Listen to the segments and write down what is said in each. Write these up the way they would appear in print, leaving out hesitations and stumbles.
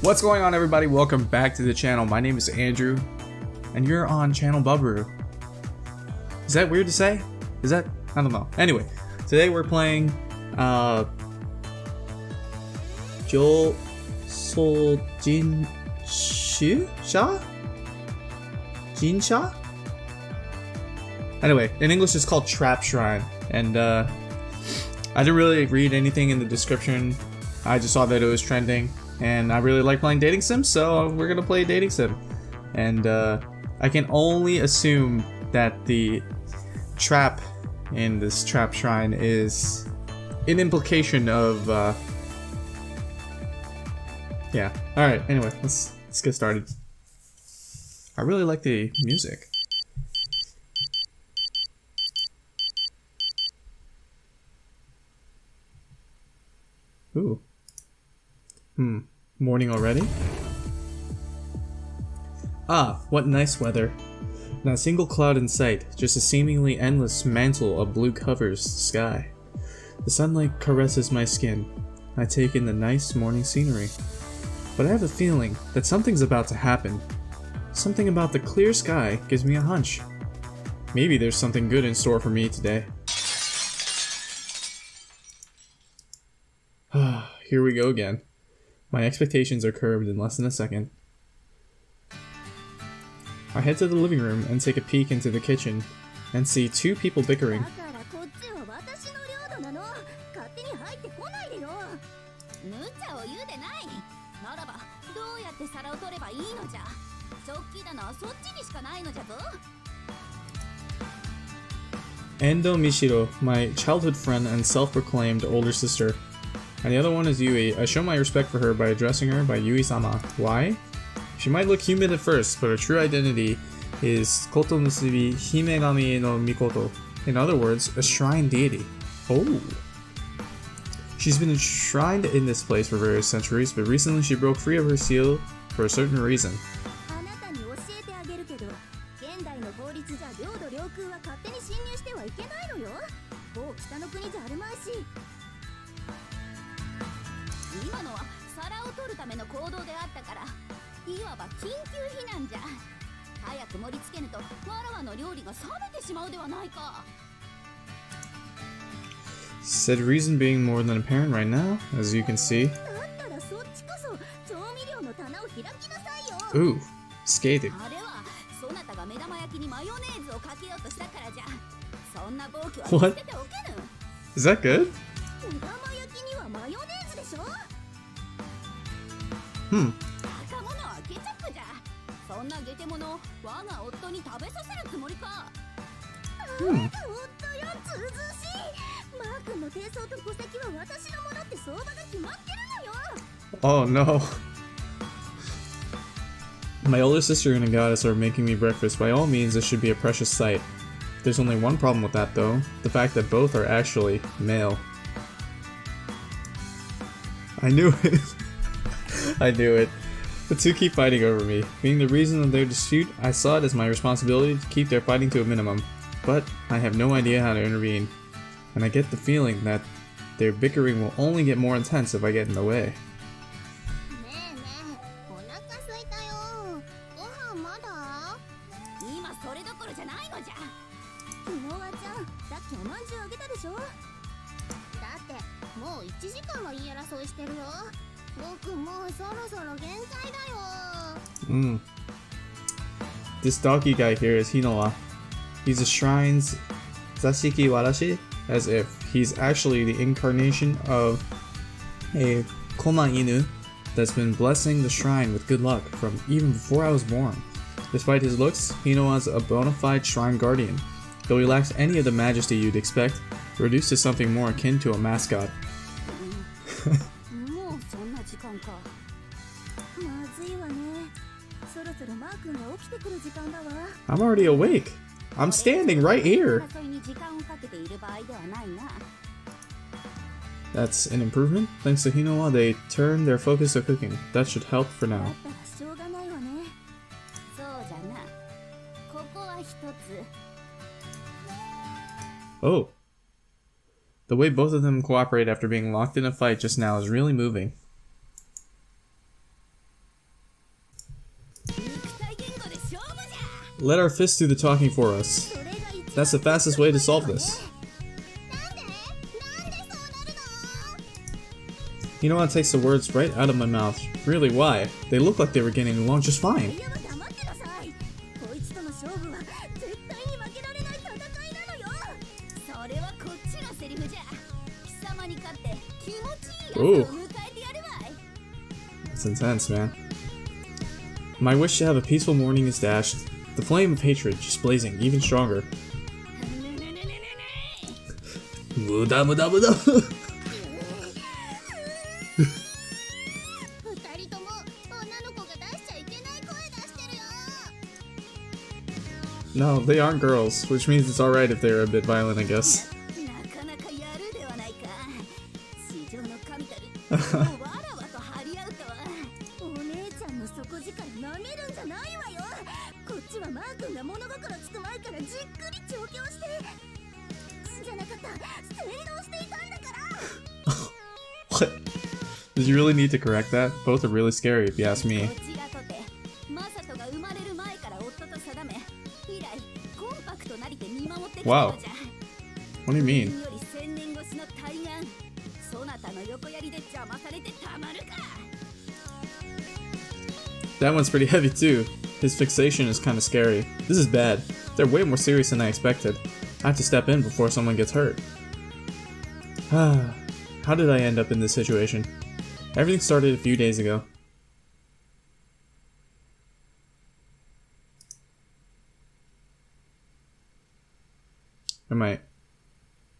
What's going on, everybody? Welcome back to the channel. My name is Andrew, and you're on channel Bubby. Is that weird to say? Is that? I don't know. Anyway, today we're playing Jo So Jin Sha? Jin Sha? Anyway, in English it's called Trap Shrine, and I didn't really read anything in the description. I just saw that it was trending, and I really like playing dating sims, so we're gonna play a dating sim. And I can only assume that the trap in this Trap Shrine is an implication of yeah. Alright, anyway, let's get started. I really like the music. Ooh. Morning already? Ah, what nice weather. Not a single cloud in sight, just a seemingly endless mantle of blue covers the sky. The sunlight caresses my skin. I take in the nice morning scenery. But I have a feeling that something's about to happen. Something about the clear sky gives me a hunch. Maybe there's something good in store for me today. Here we go again. My expectations are curbed in less than a second. I head to the living room and take a peek into the kitchen and see two people bickering. Endo Mishiro, my childhood friend and self-proclaimed older sister. And the other one is Yui. I show my respect for her by addressing her by Yui-sama. Why? She might look human at first, but her true identity is Koto Musubi Himegami no Mikoto. In other words, a shrine deity. Oh. She's been enshrined in this place for various centuries, but recently she broke free of her seal for a certain reason. Said reason being more than apparent right now, as you can see. Ooh, scathing. What? Is that good? Oh no. My older sister and a goddess are making me breakfast. By all means, this should be a precious sight. There's only one problem with that though, the fact that both are actually male. I knew it. I knew it. The two keep fighting over me. Being the reason of their dispute, I saw it as my responsibility to keep their fighting to a minimum. But I have no idea how to intervene. And I get the feeling that their bickering will only get more intense if I get in the way. This doggy guy here is Hinoa. He's a shrine's Zashiki Warashi, as if he's actually the incarnation of a Koma Inu that's been blessing the shrine with good luck from even before I was born. Despite his looks, Hinoa's a bona fide shrine guardian, though he lacks any of the majesty you'd expect, reduced to something more akin to a mascot. I'm already awake. I'm standing right here. That's an improvement. Thanks to Hinoa, they turned their focus to cooking. That should help for now. Oh. The way both of them cooperate after being locked in a fight just now is really moving. Let our fists do the talking for us. That's the fastest way to solve this. You know what takes the words right out of my mouth? Really, why? They look like they were getting along just fine. Ooh. That's intense, man. My wish to have a peaceful morning is dashed. The flame of hatred just blazing even stronger. Muda muda muda. No, they aren't girls, which means it's alright if they're a bit violent, I guess. What? Did you really need to correct that? Both are really scary if you ask me. Wow. What do you mean? That one's pretty heavy too. His fixation is kinda scary. This is bad. They're way more serious than I expected. I have to step in before someone gets hurt. How did I end up in this situation? Everything started a few days ago.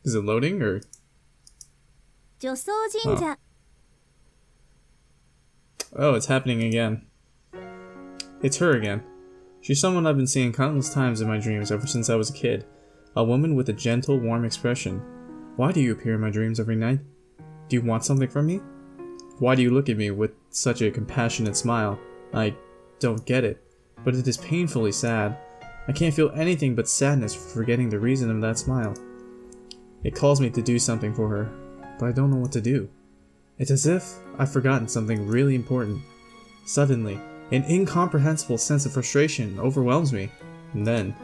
Is it loading or? Oh, it's happening again. It's her again. She's someone I've been seeing countless times in my dreams ever since I was a kid. A woman with a gentle, warm expression. Why do you appear in my dreams every night? Do you want something from me? Why do you look at me with such a compassionate smile? I don't get it, but it is painfully sad. I can't feel anything but sadness for forgetting the reason of that smile. It calls me to do something for her, but I don't know what to do. It's as if I've forgotten something really important. Suddenly, an incomprehensible sense of frustration overwhelms me, and then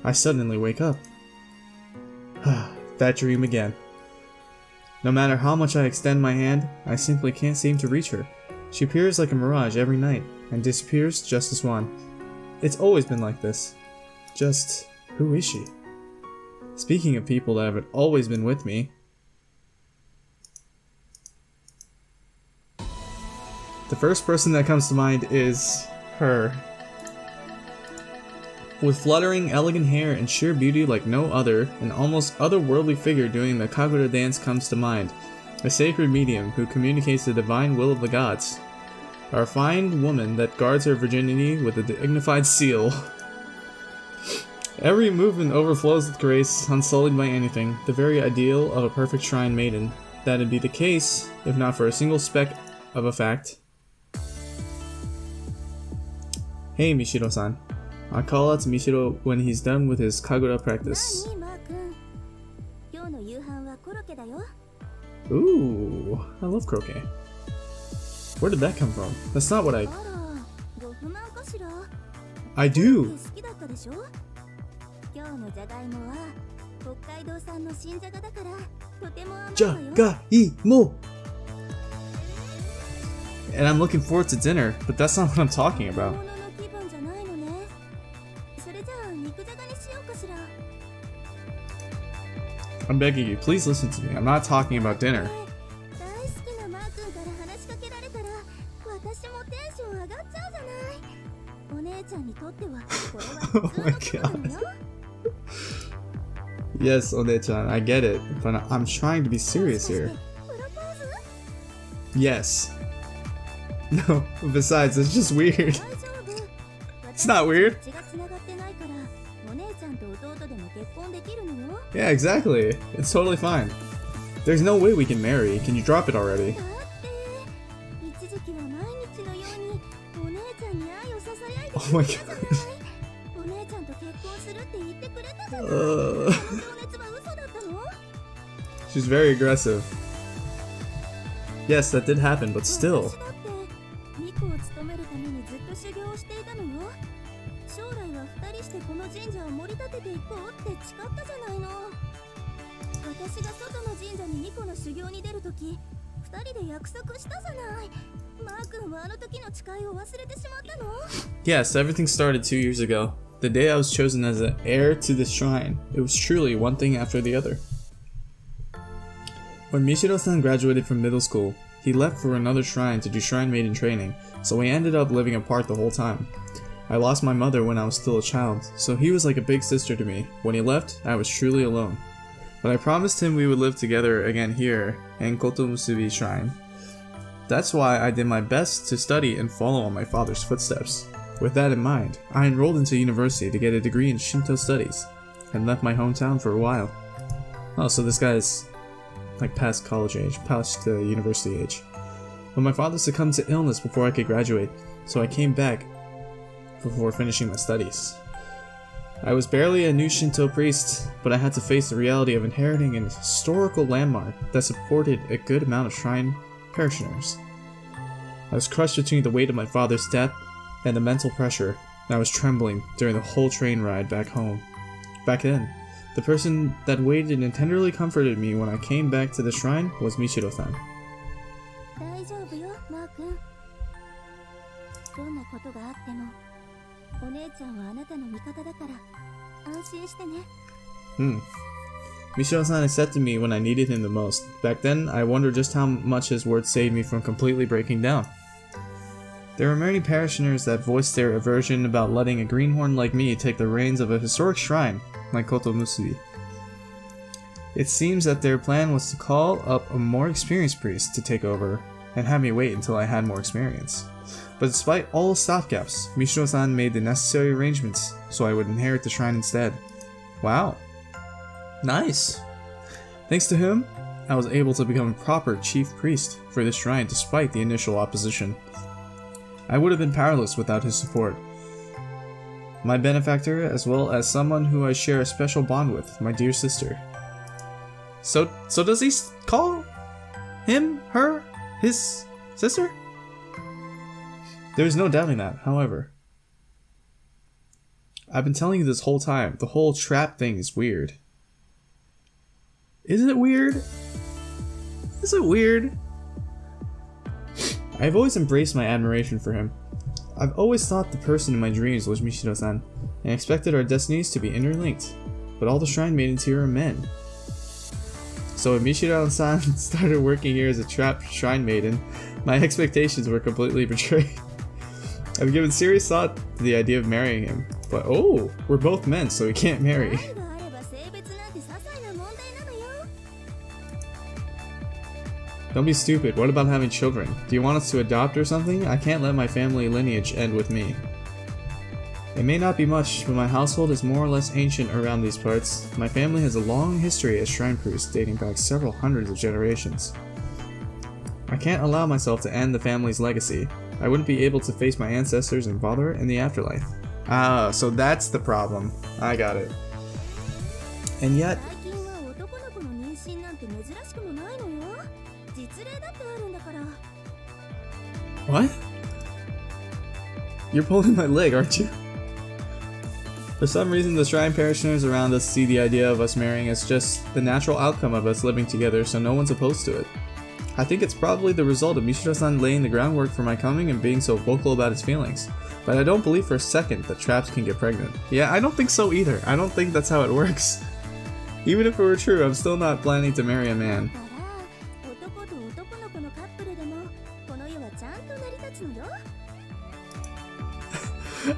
I suddenly wake up. That dream again. No matter how much I extend my hand, I simply can't seem to reach her. She appears like a mirage every night, and disappears just as one. It's always been like this. Just, who is she? Speaking of people that have always been with me, the first person that comes to mind is her. With fluttering, elegant hair and sheer beauty like no other, an almost otherworldly figure doing the Kagura dance comes to mind. A sacred medium who communicates the divine will of the gods. A refined woman that guards her virginity with a dignified seal. Every movement overflows with grace, unsullied by anything, the very ideal of a perfect shrine maiden. That'd be the case, if not for a single speck of a fact. Hey Mishiro-san. I call out to Mishiro when he's done with his Kagura practice. Ooh, I love croquet. Where did that come from? That's not what I do! Jagaimo! And I'm looking forward to dinner, but that's not what I'm talking about. I'm begging you, please listen to me. I'm not talking about dinner. Oh my god. Yes, One-chan, I get it, but I'm trying to be serious here. Yes. No, besides, it's just weird. It's not weird. Yeah, exactly. It's totally fine. There's no way we can marry. Can you drop it already? Oh my god. She's very aggressive. Yes, that did happen, but still. 私が外の神社にニコの修行に出るとき、二人で約束したじゃない。マー君はあの時の誓いを忘れてしまったの？ Yes, everything started 2 years ago. The day I was chosen as an heir to the shrine. It was truly one thing after the other. When Michiro-san graduated from middle school, he left for another shrine to do shrine maiden training, so we ended up living apart the whole time. I lost my mother when I was still a child, so he was like a big sister to me. When he left, I was truly alone. But I promised him we would live together again here in Kotomusubi Shrine. That's why I did my best to study and follow on my father's footsteps. With that in mind, I enrolled into university to get a degree in Shinto studies, and left my hometown for a while. Oh, so this guy's like past college age, past university age. But my father succumbed to illness before I could graduate, so I came back before finishing my studies. I was barely a new Shinto priest, but I had to face the reality of inheriting an historical landmark that supported a good amount of shrine parishioners. I was crushed between the weight of my father's death and the mental pressure, and I was trembling during the whole train ride back home. Back then, the person that waited and tenderly comforted me when I came back to the shrine was Michiro-san. 大丈夫よ、マー君。どんなことがあっても、お姉ちゃんはあなたの味方だから安心してね。Michiro-san accepted me when I needed him the most. Back then, I wondered just how much his words saved me from completely breaking down. There were many parishioners that voiced their aversion about letting a greenhorn like me take the reins of a historic shrine like Kotomusubi. It seems that their plan was to call up a more experienced priest to take over and have me wait until I had more experience. But despite all stopgaps, Michiro-san made the necessary arrangements so I would inherit the shrine instead. Wow. Nice. Thanks to him, I was able to become a proper chief priest for this shrine despite the initial opposition. I would have been powerless without his support. My benefactor, as well as someone who I share a special bond with, my dear sister. So does he call him, her, his sister? There's no doubting that, however. I've been telling you this whole time, the whole trap thing is weird. Is it weird? Is it weird? I've always embraced my admiration for him. I've always thought the person in my dreams was Michiro-san, and expected our destinies to be interlinked. But all the shrine maidens here are men. So when Michiro-san started working here as a trapped shrine maiden, my expectations were completely betrayed. I've given serious thought to the idea of marrying him, but oh, we're both men, so we can't marry. Don't be stupid, what about having children? Do you want us to adopt or something? I can't let my family lineage end with me. It may not be much, but my household is more or less ancient around these parts. My family has a long history as shrine priests dating back several hundreds of generations. I can't allow myself to end the family's legacy. I wouldn't be able to face my ancestors and father in the afterlife. Ah, so that's the problem. I got it. And yet... What? You're pulling my leg, aren't you? For some reason, the shrine parishioners around us see the idea of us marrying as just the natural outcome of us living together, so no one's opposed to it. I think it's probably the result of Michiro-san laying the groundwork for my coming and being so vocal about his feelings. But I don't believe for a second that traps can get pregnant. Yeah, I don't think so either. I don't think that's how it works. Even if it were true, I'm still not planning to marry a man.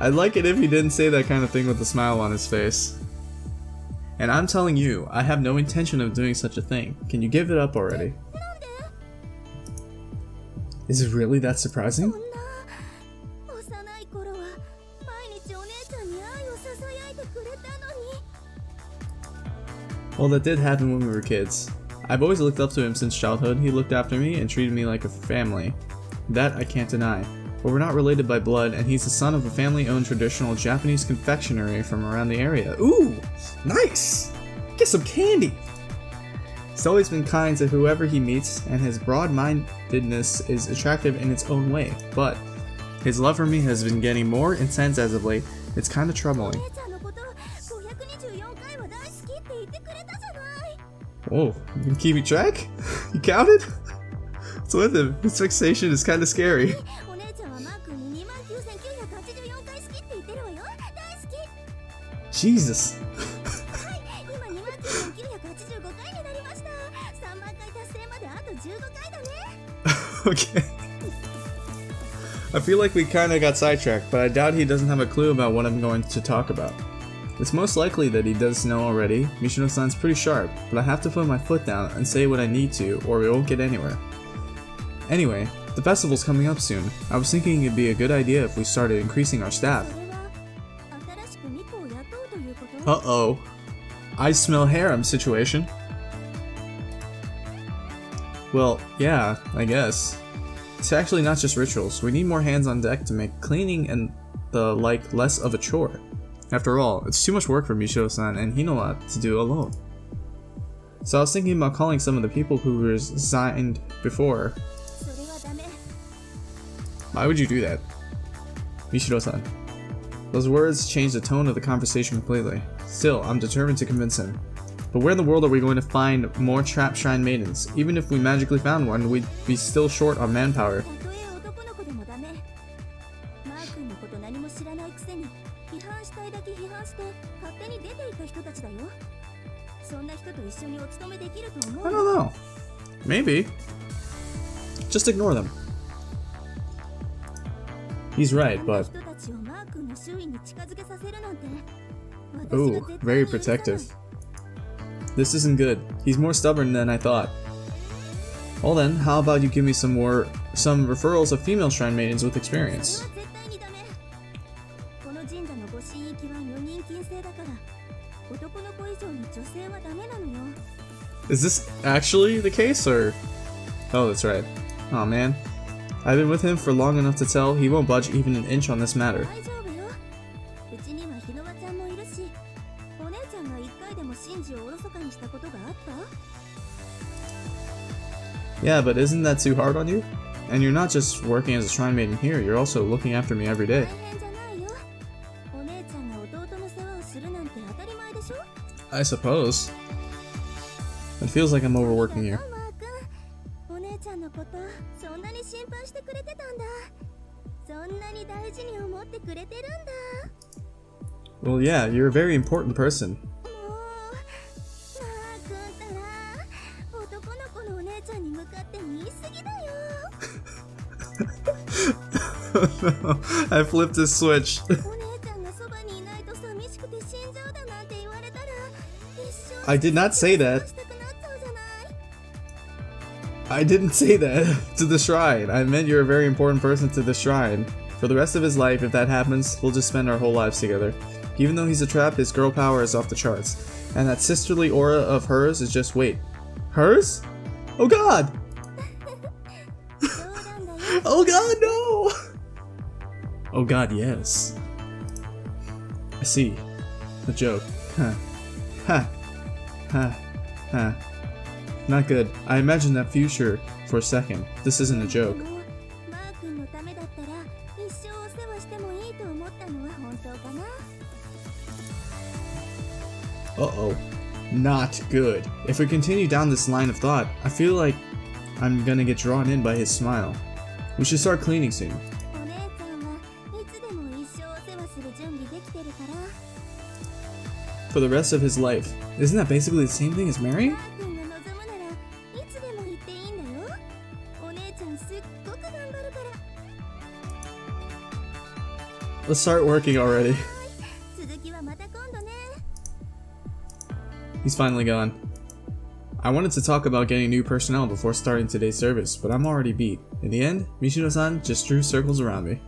I'd like it if he didn't say that kind of thing with a smile on his face. And I'm telling you, I have no intention of doing such a thing. Can you give it up already? Is it really that surprising? Well, that did happen when we were kids. I've always looked up to him since childhood. He looked after me and treated me like a family. That I can't deny. But we're not related by blood, and he's the son of a family-owned traditional Japanese confectionery from around the area. Ooh! Nice! Get some candy! He's always been kind to whoever he meets, and his broad-mindedness is attractive in its own way. But his love for me has been getting more intense as of late. It's kind of troubling. Oh, you been keeping track? You counted? What's with him? His fixation is kind of scary. お姉ちゃんはマー君に29,984回好きって言ってるわよ。大好き。 Jesus. はい、今29,985回になりました。3万回達成まであと15回だね。 Okay. I feel like we kinda got sidetracked, but I doubt he doesn't have a clue about what I'm going to talk about. It's most likely that he does know already. Michino-san's pretty sharp, but I have to put my foot down and say what I need to, or we won't get anywhere. Anyway, the festival's coming up soon. I was thinking it'd be a good idea if we started increasing our staff. それは新しくミコを雇うということ？ Uh-oh. I smell harem situation. Well, yeah, I guess. It's actually not just rituals. We need more hands on deck to make cleaning and the like less of a chore. After all, it's too much work for Michio-san and Hinoa to do alone. So I was thinking about calling some of the people who resigned before. それはダメ。 Why would you do that? Michiro-san. Those words changed the tone of the conversation completely. Still, I'm determined to convince him. But where in the world are we going to find more trap shrine maidens? Even if we magically found one, we'd be still short on manpower. たとえ男の子でもダメ。マー君のこと何も知らないくせに批判したいだけ批判して勝手に出ていった人たちだよ。そんな人と一緒にお勤めできると思う？ I don't know. Maybe. Just ignore them. He's right, but... 人たちをマー君の周囲に近づけさせるなんて。 Ooh, very protective. This isn't good. He's more stubborn than I thought. Well then, how about you give me some referrals of female shrine maidens with experience? 絶対にダメ。この神社のご神域は女人禁制だから、男の子以上に女性はダメなのよ。 Is this actually the case, or...? Oh, that's right. Aw, man. I've been with him for long enough to tell he won't budge even an inch on this matter. 大丈夫よ。うちには日野輪ちゃんもいるし、お姉ちゃんが一回でも神事をおろそかにしたことがあった？ Yeah, but isn't that too hard on you? And you're not just working as a shrine maiden here, you're also looking after me every day. 大変じゃないよ。お姉ちゃんが弟の世話をするなんて当たり前でしょ？ I suppose. It feels like I'm overworking you. マー君、お姉ちゃんのことそんなに心配してくれてたんだ。そんなに大事に思ってくれてるんだ。 Well, yeah, you're a very important person. もう、マー君ったら男の子のお姉ちゃんに向かって言い過ぎだよ。 I flipped a switch. お姉ちゃんがそばにいないと寂しくて死んじゃうだなんて言われたら一生 I did not say that. したくなっちゃうじゃない。 I didn't say that to the shrine. I meant you're a very important person to the shrine. For the rest of his life, if that happens, we'll just spend our whole lives together. Even though he's a trap, his girl power is off the charts. And that sisterly aura of hers is just wait. Hers? Oh god! 冗談だよ。 Oh god, no! Oh god, yes. I see. A joke. Huh. Ha. Ha. Ha. Not good. I imagined that future for a second. This isn't a joke. でもマー君のためだったら一生お世話してもいいと思ったのは本当かな。 Uh-oh. Not good. If we continue down this line of thought, I feel like I'm gonna get drawn in by his smile. We should start cleaning soon. お姉ちゃんはいつでも一生お世話する準備できてるから。 For the rest of his life. Isn't that basically the same thing as marrying? マー君が望むならいつでも言っていいんだよ。お姉ちゃんすっごく頑張るから。 Let's start working already. 続きはまた今度ね。 He's finally gone. I wanted to talk about getting new personnel before starting today's service, but I'm already beat. In the end, Michino-san just drew circles around me.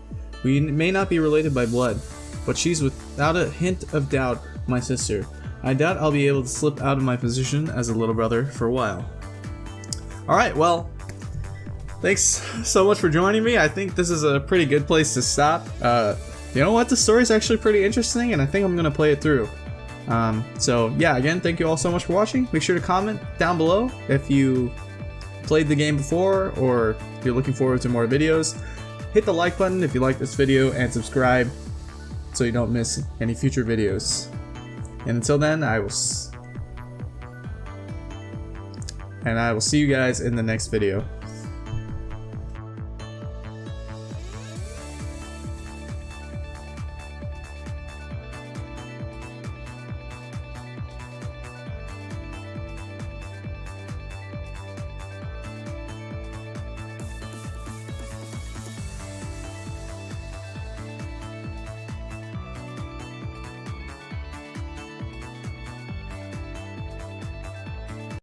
We may not be related by blood, but she's without a hint of doubt my sister. I doubt I'll be able to slip out of my position as a little brother for a while. Alright, well, thanks so much for joining me. I think this is a pretty good place to stop. You know what? The story's actually pretty interesting, and I think I'm gonna play it through. So yeah, again, thank you all so much for watching. Make sure to comment down below if you played the game before or if you're looking forward to more videos. Hit the like button if you like this video and subscribe so you don't miss any future videos. And until then, I will and I will see you guys in the next video.